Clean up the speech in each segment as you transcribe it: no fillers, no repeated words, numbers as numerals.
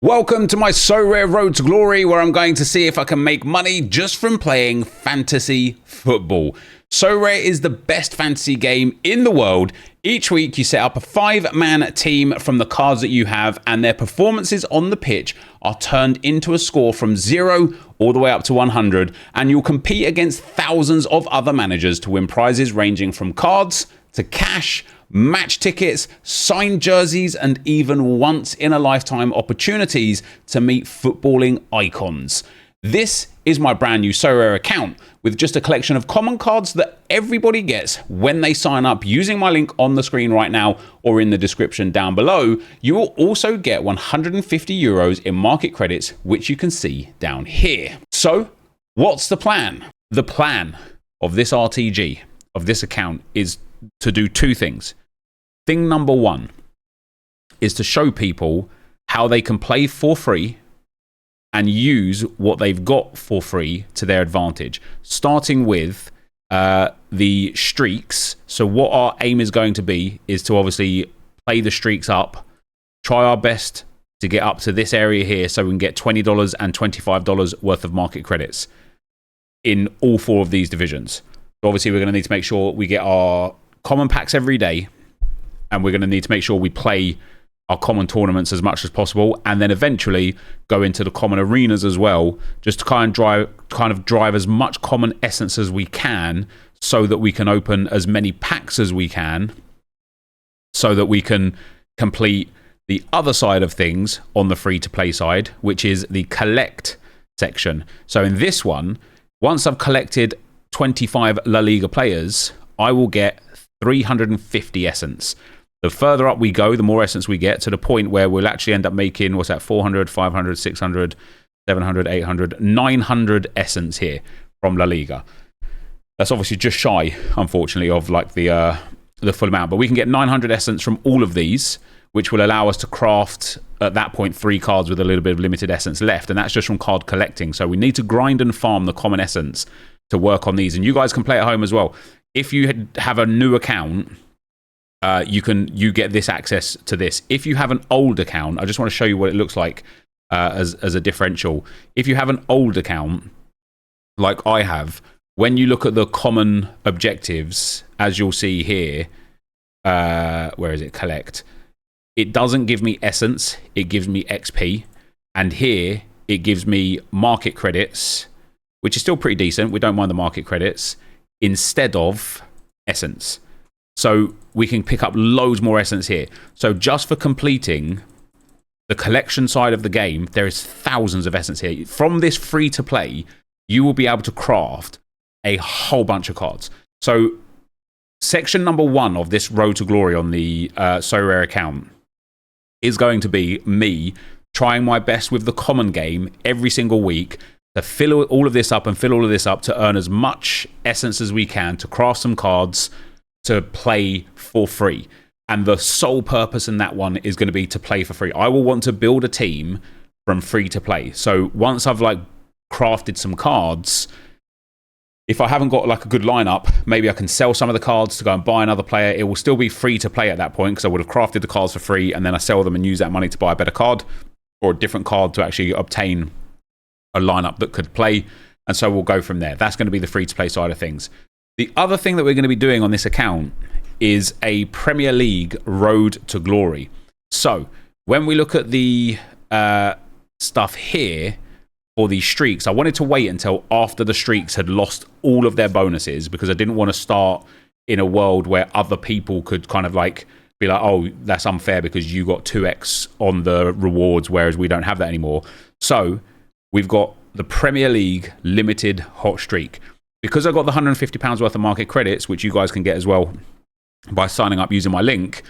Welcome to my Sorare Road to Glory, where I'm going to see if I can make money just from playing fantasy football. Sorare is the best fantasy game in the world. Each week you set up a 5-man team from the cards that you have, and their performances on the pitch are turned into a score from 0 all the way up to 100, and you'll compete against thousands of other managers to win prizes ranging from cards to cash, match tickets, signed jerseys, and even once-in-a-lifetime opportunities to meet footballing icons. This is my brand new Sorare account with just a collection of common cards that everybody gets when they sign up using my link on the screen right now or in the description down below. You will also get 150 euros in market credits, which you can see down here. So what's the plan? The plan of this RTG, of this account, is to do two things. Thing number one is to show people how they can play for free and use what they've got for free to their advantage, starting with the streaks. So what our aim is going to be is to obviously play the streaks up, try our best to get up to this area here so we can get $20 and $25 worth of market credits in all 4 of these divisions. So obviously we're going to need to make sure we get our common packs every day, and we're going to need to make sure we play our common tournaments as much as possible, and then eventually go into the common arenas as well, just to kind of drive as much common essence as we can, so that we can open as many packs as we can, so that we can complete the other side of things on the free-to-play side, which is the collect section. So in this one, once I've collected 25 La Liga players, I will get 350 essence. The further up we go, the more essence we get, to the point where we'll actually end up making, what's that, 400, 500, 600, 700, 800, 900 essence here from La Liga. That's obviously just shy, unfortunately, of like the full amount. But we can get 900 essence from all of these, which will allow us to craft, at that point, 3 cards with a little bit of limited essence left. And that's just from card collecting. So we need to grind and farm the common essence to work on these. And you guys can play at home as well. If you have a new account, you get this access to this. If you have an old account, I just want to show you what it looks like as a differential. If you have an old account, like I have, when you look at the common objectives, as you'll see here, where is it? Collect. It doesn't give me essence, it gives me XP. And here, it gives me market credits, which is still pretty decent. We don't mind the market credits, instead of essence. So we can pick up loads more essence here. So just for completing the collection side of the game, there is thousands of essence here. From this free to play, you will be able to craft a whole bunch of cards. So section number 1 of this Road to Glory on the Sorare account is going to be me trying my best with the common game every single week to fill all of this up and fill all of this up to earn as much essence as we can, to craft some cards, to play for free. And the sole purpose in that one is going to be to play for free. I will want to build a team from free to play. So once I've like crafted some cards, if I haven't got like a good lineup, maybe I can sell some of the cards to go and buy another player. It will still be free to play at that point, because I would have crafted the cards for free, and then I sell them and use that money to buy a better card or a different card to actually obtain a lineup that could play. And so we'll go from there. That's going to be the free to play side of things. The other thing that we're going to be doing on this account is a Premier League Road to Glory. So when we look at the stuff here for these streaks, I wanted to wait until after the streaks had lost all of their bonuses, because I didn't want to start in a world where other people could kind of like be like, oh, that's unfair because you got 2x on the rewards, whereas we don't have that anymore. So we've got the Premier League limited hot streak. Because I got the £150 worth of market credits, which you guys can get as well by signing up using my link,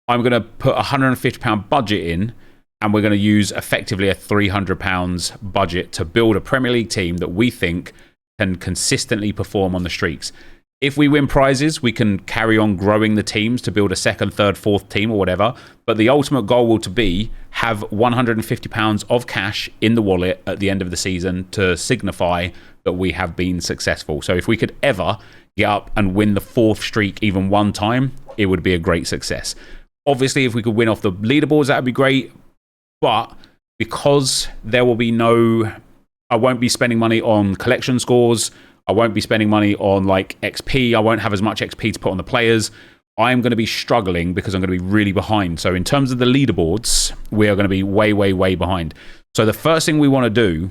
I'm going to put a £150 budget in, and we're going to use effectively a £300 budget to build a Premier League team that we think can consistently perform on the streaks. If we win prizes, we can carry on growing the teams to build a 2nd, 3rd, 4th team or whatever. But the ultimate goal will to be have £150 of cash in the wallet at the end of the season to signify that we have been successful. So if we could ever get up and win the 4th streak even one time, it would be a great success. Obviously, if we could win off the leaderboards, that would be great. But because there will be I won't be spending money on collection scores. I won't be spending money on like XP. I won't have as much XP to put on the players. I am going to be struggling because I'm going to be really behind. So in terms of the leaderboards, we are going to be way, way, way behind. So the first thing we want to do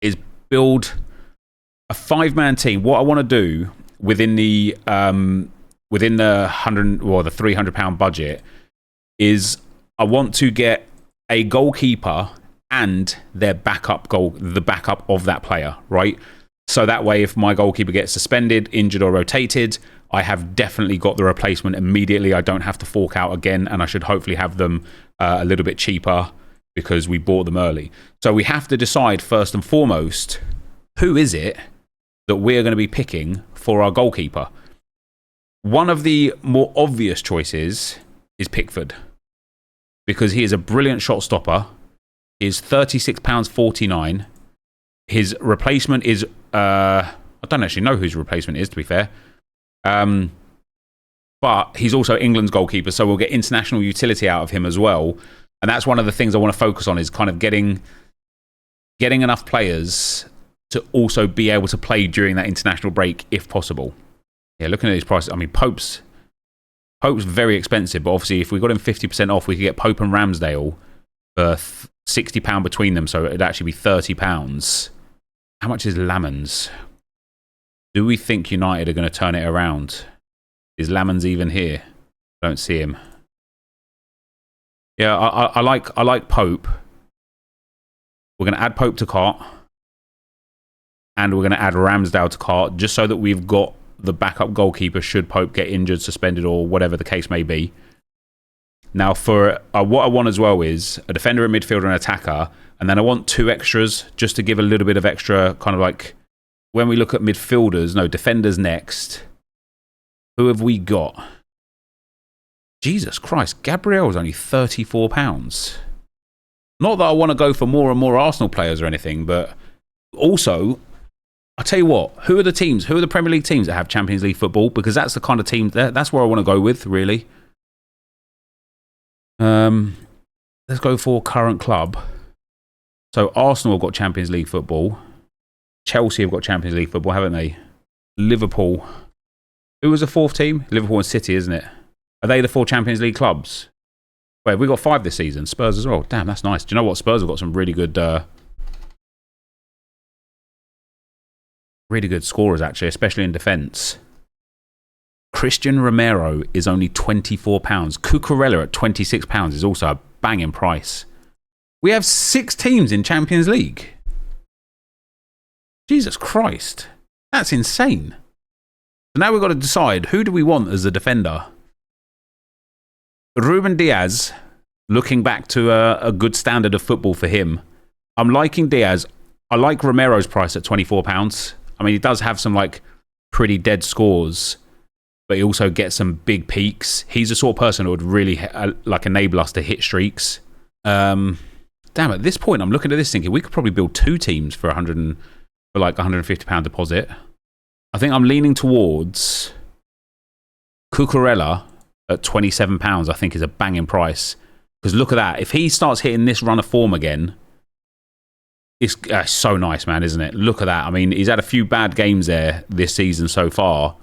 is build a 5-man team. What I want to do within the £100 or the £300 budget is I want to get a goalkeeper and their backup the backup of that player, right? So that way, if my goalkeeper gets suspended, injured, or rotated, I have definitely got the replacement immediately. I don't have to fork out again, and I should hopefully have them a little bit cheaper because we bought them early. So we have to decide first and foremost, who is it that we're going to be picking for our goalkeeper? One of the more obvious choices is Pickford, because he is a brilliant shot stopper. He is £36.49. His replacement is, I don't actually know who his replacement is, to be fair. But he's also England's goalkeeper, so we'll get international utility out of him as well. And that's one of the things I want to focus on, is kind of getting enough players to also be able to play during that international break if possible. Yeah, looking at these prices, I mean, Pope's very expensive, but obviously if we got him 50% off, we could get Pope and Ramsdale for £60 between them, so it'd actually be £30. How much is Lamans? Do we think United are going to turn it around? Is Lamans even here? I don't see him. Yeah, I like Pope. We're going to add Pope to cart. And we're going to add Ramsdale to cart, just so that we've got the backup goalkeeper should Pope get injured, suspended, or whatever the case may be. Now, for what I want as well is a defender, a midfielder, and an attacker. And then I want 2 extras just to give a little bit of extra, kind of like when we look at midfielders, no, defenders next. Who have we got? Jesus Christ, Gabriel's only £34. Not that I want to go for more and more Arsenal players or anything, but also, I'll tell you what, who are the Premier League teams that have Champions League football? Because that's the kind of team, that's where I want to go with, really. Let's go for current club. So Arsenal have got Champions League football. Chelsea have got Champions League football, haven't they? Liverpool. Who was the 4th team? Liverpool and City, isn't it? Are they the 4 Champions League clubs? Wait, we got 5 this season. Spurs as well. Damn, that's nice. Do you know what? Spurs have got some really good scorers, actually, especially in defence. Christian Romero is only £24. Cucurella at £26 is also a banging price. We have 6 teams in Champions League. Jesus Christ. That's insane. So now we've got to decide, who do we want as a defender? Ruben Diaz, looking back to a good standard of football for him. I'm liking Diaz. I like Romero's price at £24. I mean, he does have some like pretty dead scores, but he also gets some big peaks. He's the sort of person who would really like enable us to hit streaks. Damn, at this point, I'm looking at this thinking we could probably build 2 teams for like £150 deposit. I think I'm leaning towards Cucurella at £27. I think is a banging price, because look at that. If he starts hitting this run of form again, it's so nice, man, isn't it? Look at that. I mean, he's had a few bad games there this season so far,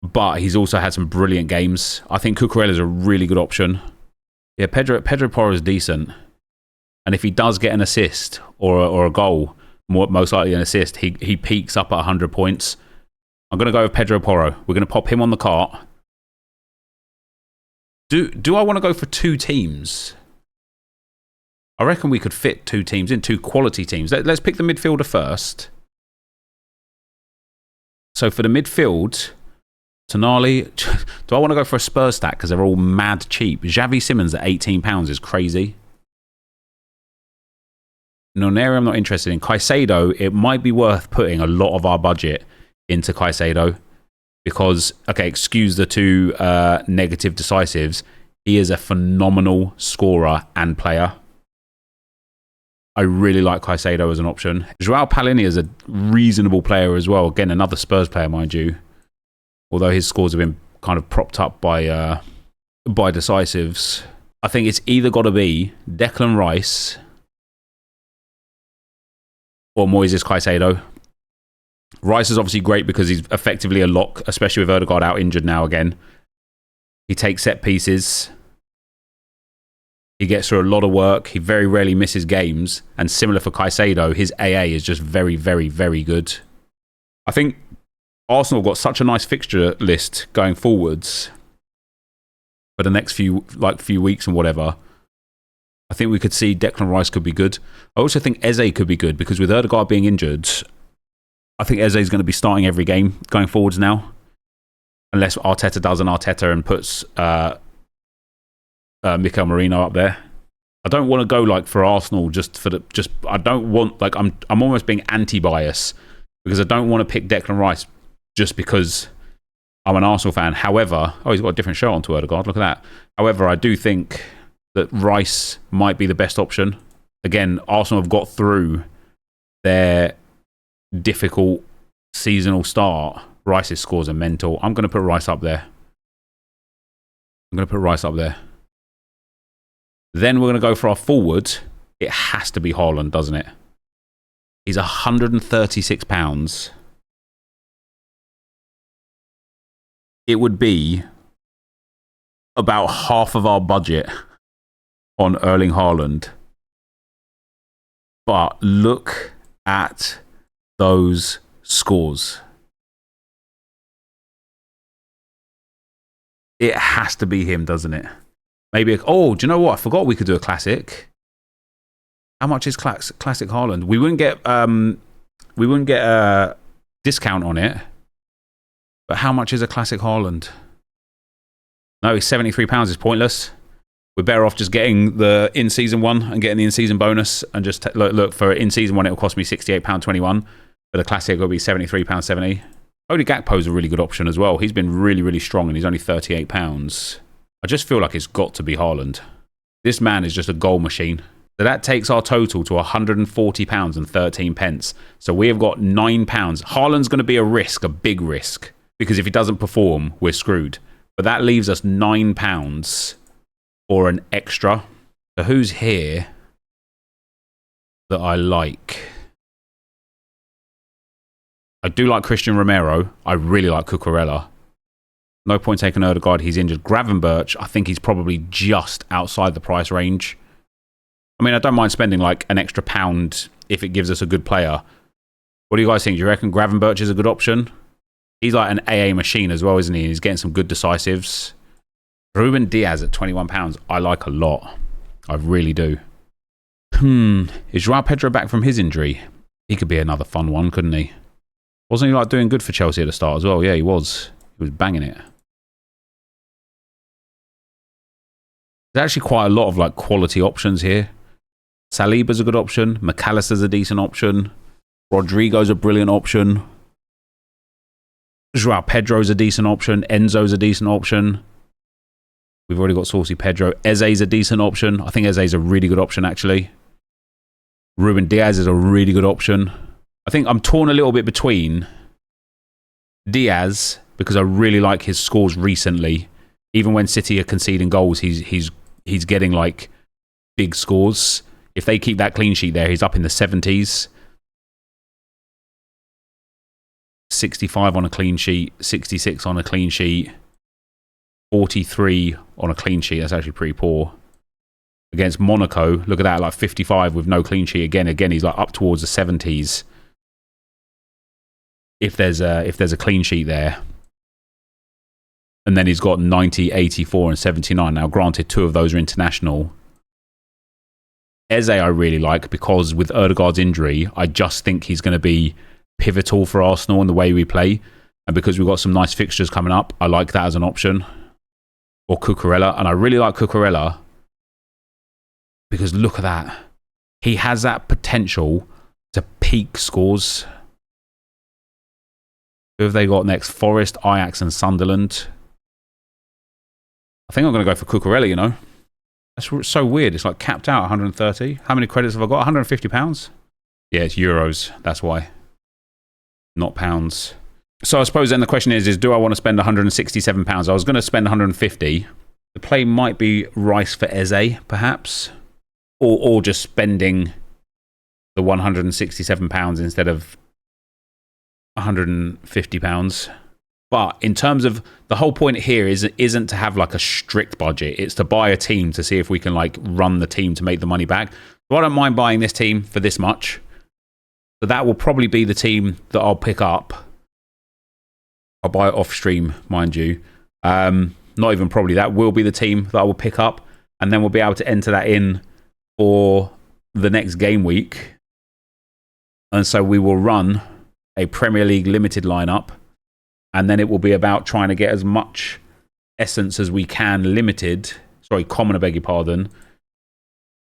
but he's also had some brilliant games. I think Cucurella is a really good option. Yeah, Pedro Porro is decent. And if he does get an assist or a goal, most likely an assist, he peaks up at 100 points. I'm going to go with Pedro Porro. We're going to pop him on the cart. Do I want to go for 2 teams? I reckon we could fit 2 teams in, 2 quality teams. Let's pick the midfielder first. So for the midfield, Tonali, do I want to go for a Spurs stack because they're all mad cheap? Xavi Simons at £18 is crazy. Noneri I'm not interested in. Caicedo, it might be worth putting a lot of our budget into Caicedo because, okay, excuse the 2 negative decisives, he is a phenomenal scorer and player. I really like Caicedo as an option. Joao Palhinha is a reasonable player as well. Again, another Spurs player, mind you. Although his scores have been kind of propped up by decisives. I think it's either got to be Declan Rice or Moises Caicedo. Rice is obviously great because he's effectively a lock, especially with Odegaard out injured now again. He takes set pieces. He gets through a lot of work. He very rarely misses games. And similar for Caicedo, his AA is just very, very, very good. I think Arsenal got such a nice fixture list going forwards for the next few weeks and whatever. I think we could see Declan Rice could be good. I also think Eze could be good because with Odegaard being injured, I think Eze is going to be starting every game going forwards now. Unless Arteta does an Arteta and puts Mikel Merino up there. I don't want to go like for Arsenal I don't want, like, I'm almost being anti-bias because I don't want to pick Declan Rice just because I'm an Arsenal fan. However, he's got a different shirt on to Odegaard. Look at that. However, I do think that Rice might be the best option. Again, Arsenal have got through their difficult seasonal start. Rice's scores are mental. I'm going to put Rice up there. Then we're going to go for our forward. It has to be Haaland, doesn't it? He's £136. It would be about half of our budget on Erling Haaland. But look at those scores. It has to be him, doesn't it? Maybe. Do you know what? I forgot we could do a classic. How much is classic Haaland? We wouldn't get a discount on it. But how much is a classic Haaland? No, it's £73. Is pointless. We're better off just getting the in-season one and getting the in-season bonus and just look for in-season one. It will cost me £68.21. For the classic, it will be £73.70. Cody Gakpo's a really good option as well. He's been really, really strong and he's only £38. I just feel like it's got to be Haaland. This man is just a goal machine. So that takes our total to £140.13. So we have got £9. Haaland's going to be a risk, a big risk, because if he doesn't perform, we're screwed. But that leaves us £9 or an extra. So who's here that I like? I do like Christian Romero. I really like Cucurella. No point taking Odegaard. He's injured. Gravenberch, I think he's probably just outside the price range. I mean, I don't mind spending like an extra £1 if it gives us a good player. What do you guys think? Do you reckon Gravenberch is a good option? He's like an AA machine as well, isn't he? He's getting some good decisives. Ruben Diaz at £21, I like a lot. I really do. Is Joao Pedro back from his injury? He could be another fun one, couldn't he? Wasn't he like doing good for Chelsea at the start as well? Yeah, he was. He was banging it. There's actually quite a lot of like quality options here. Saliba's a good option. McAllister's a decent option. Rodrigo's a brilliant option. Joao Pedro's a decent option. Enzo's a decent option. We've already got Saucy Pedro. Eze's a decent option. I think Eze's a really good option, actually. Ruben Diaz is a really good option. I think I'm torn a little bit between Diaz, because I really like his scores recently. Even when City are conceding goals, he's getting like big scores. If they keep that clean sheet there, he's up in the 70s. 65 on a clean sheet, 66 on a clean sheet, 43 on a clean sheet. That's actually pretty poor. Against Monaco, look at that, like 55 with no clean sheet again. Again, he's like up towards the 70s. If there's a clean sheet there. And then he's got 90, 84 and 79. Now, granted, 2 of those are international. Eze I really like because with Odegaard's injury, I just think he's going to be pivotal for Arsenal in the way we play. And because we've got some nice fixtures coming up, I like that as an option. Or Cucurella. And I really like Cucurella because look at that. He has that potential to peak scores. Who have they got next? Forest, Ajax and Sunderland. I think I'm going to go for Cucurella, you know. That's so weird. It's like capped out 130. How many credits have I got? £150? Yeah, it's euros. That's why. Not pounds. So I suppose then the question is do I want to spend £167? I was going to spend 150 because The play might be Rice for Eze, perhaps, or just spending the £167 instead of £150. But in terms of the whole point here isn't to have like a strict budget. It's to buy a team to see if we can like run the team to make the money back. So I don't mind buying this team for this much. So that will probably be the team that I'll pick up. I'll buy it off stream, mind you. Not even probably. That will be the team that I will pick up. And then we'll be able to enter that in for the next game week. And so we will run a Premier League limited lineup. And then it will be about trying to get as much essence as we can common, I beg your pardon,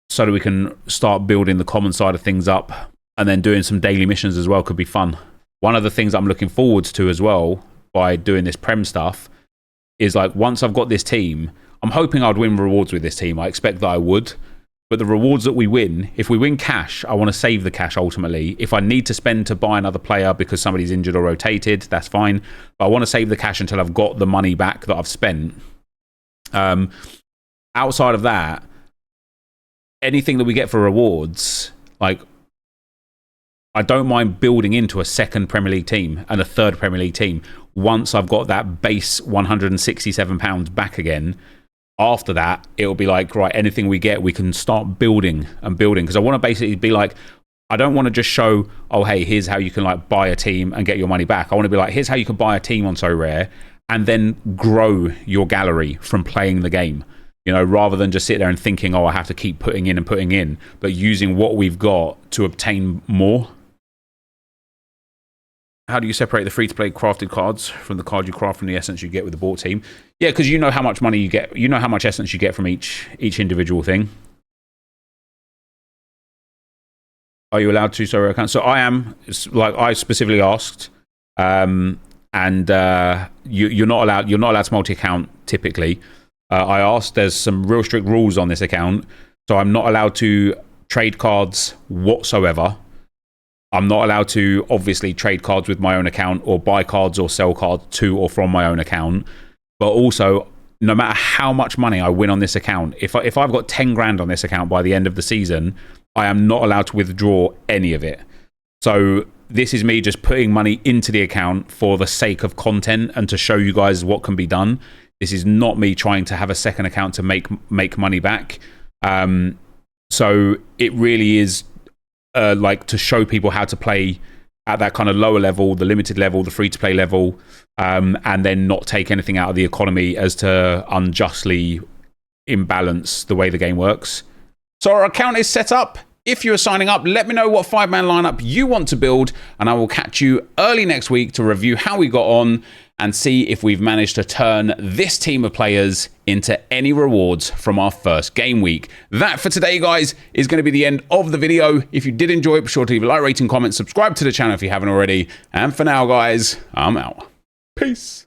so that we can start building the common side of things up. And then doing some daily missions as well could be fun. One of the things I'm looking forward to as well by doing this Prem stuff is like once I've got this team, I'm hoping I'd win rewards with this team. I expect that I would. But the rewards that we win, if we win cash, I want to save the cash ultimately. If I need to spend to buy another player because somebody's injured or rotated, that's fine. But I want to save the cash until I've got the money back that I've spent. Outside of that, anything that we get for rewards, like I don't mind building into a second Premier League team and a third Premier League team once I've got that base £167 back again. After that, it'll be like, right, anything we get, we can start building and building. Because I want to basically be like, I don't want to just show, oh, hey, here's how you can like buy a team and get your money back. I want to be like, here's how you can buy a team on Sorare and then grow your gallery from playing the game. You know, rather than just sit there and thinking, oh, I have to keep putting in, but using what we've got to obtain more. How do you separate the free-to-play crafted cards from the card you craft from the essence you get with the bought team? Yeah, because you know how much money you get. You know how much essence you get from each individual thing. Are you allowed to? Sorry, I can't. So I am. Like I specifically asked, and you're not allowed. You're not allowed to multi-account typically. I asked. There's some real strict rules on this account, so I'm not allowed to trade cards whatsoever. I'm not allowed to obviously trade cards with my own account or buy cards or sell cards to or from my own account. But also, no matter how much money I win on this account, if I've got 10 grand on this account by the end of the season, I am not allowed to withdraw any of it. So this is me just putting money into the account for the sake of content and to show you guys what can be done. This is not me trying to have a second account to make money back. So it really is like to show people how to play at that kind of lower level, the limited level, the free-to-play level, and then not take anything out of the economy as to unjustly imbalance the way the game works. So our account is set up. If you are signing up, let me know what 5-man lineup you want to build, and I will catch you early next week to review how we got on and see if we've managed to turn this team of players into any rewards from our first game week. That for today, guys, is going to be the end of the video. If you did enjoy it, be sure to leave a like, rating, comment, subscribe to the channel if you haven't already. And for now, guys, I'm out. Peace.